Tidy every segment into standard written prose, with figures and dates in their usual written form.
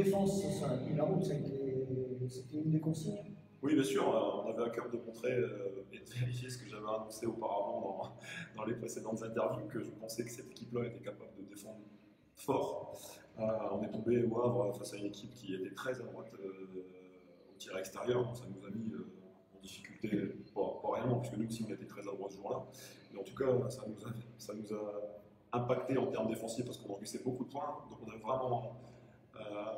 défense, ça a tenu la route, c'était une des consignes. Oui, bien sûr, on avait à cœur de montrer et de vérifier ce que j'avais annoncé auparavant dans les précédentes interviews, que je pensais que cette équipe-là était capable de défendre fort. On est tombé au Havre face à une équipe qui était très à droite au tir extérieur, donc ça nous a mis en difficulté, pas réellement, puisque nous aussi on était très à droite ce jour-là. Mais en tout cas, ça nous a impacté en termes défensifs parce qu'on encaissait beaucoup de points, donc on a vraiment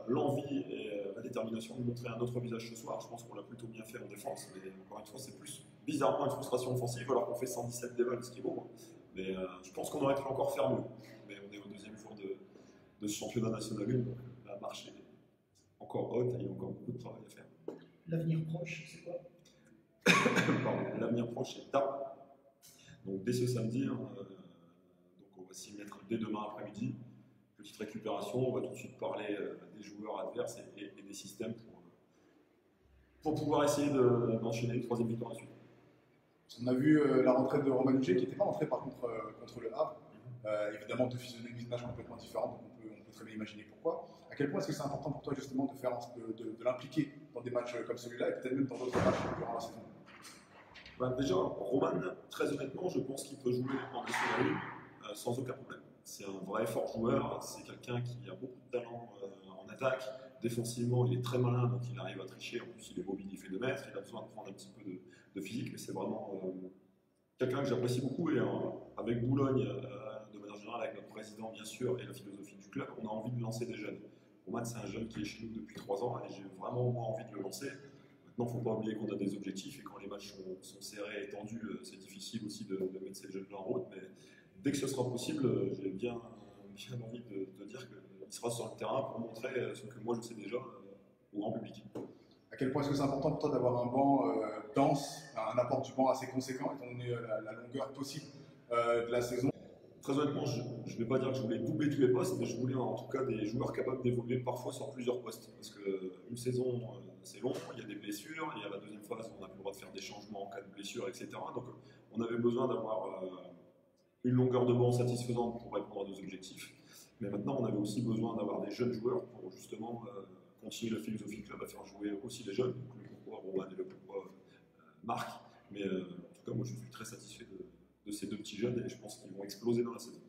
l'envie et la détermination de montrer un autre visage ce soir. Je pense qu'on l'a plutôt bien fait en défense, mais encore une fois, c'est plus bizarrement une frustration offensive alors qu'on fait 117 dévals, ce qui est beau. Mais je pense qu'on aurait pu encore faire mieux. Mais on est au deuxième jour de ce championnat national 1, donc la marche est encore haute et il y a encore beaucoup de travail à faire. L'avenir proche, c'est quoi? L'avenir proche est tard. Donc dès ce samedi, donc on va s'y mettre dès demain après-midi. Petite récupération, on va tout de suite parler des joueurs adverses et des systèmes pour pouvoir essayer d'enchaîner une troisième victoire à la suite. On a vu la rentrée de Romain Huget qui n'était pas rentré par contre contre le Havre. Évidemment, deux physionomies de match complètement différentes, donc on peut très bien imaginer pourquoi. À quel point est-ce que c'est important pour toi justement de l'impliquer dans des matchs comme celui-là et peut-être même dans d'autres matchs durant la saison? Déjà, Romain, très honnêtement, je pense qu'il peut jouer en National 1 sans aucun problème. C'est un vrai fort joueur, c'est quelqu'un qui a beaucoup de talent en attaque. Défensivement, il est très malin, donc il arrive à tricher. En plus, il est mobile, il fait 2 mètres, il a besoin de prendre un petit peu de physique, mais c'est vraiment quelqu'un que j'apprécie beaucoup. Et avec Boulogne, de manière générale, avec notre président, bien sûr, et la philosophie du club, on a envie de lancer des jeunes. Romain, c'est un jeune qui est chez nous depuis 3 ans et j'ai vraiment moi, envie de le lancer. Maintenant, il ne faut pas oublier qu'on a des objectifs et quand les matchs sont serrés et tendus, c'est difficile aussi de mettre ces jeunes-là en route. Mais dès que ce sera possible, j'ai bien envie de dire qu'il sera sur le terrain pour montrer ce que moi je sais déjà au grand public. À quel point est-ce que c'est important pour toi d'avoir un banc dense, un apport du banc assez conséquent, étant donné la longueur possible de la saison? Très honnêtement, je ne vais pas dire que je voulais doubler tous les postes, mais je voulais en tout cas des joueurs capables d'évoluer parfois sur plusieurs postes. Parce qu'une saison, c'est long, il y a des blessures, il y a la deuxième phase où on n'a plus le droit de faire des changements en cas de blessure, etc. Donc on avait besoin d'avoir une longueur de banc satisfaisante pour répondre à nos objectifs. Mais maintenant, on avait aussi besoin d'avoir des jeunes joueurs pour justement continuer la philosophie que le club va faire jouer aussi les jeunes. Donc le pourquoi Romain et le pourquoi Marc. Mais en tout cas, moi je suis très satisfait de ces 2 petits jeunes et je pense qu'ils vont exploser dans la saison.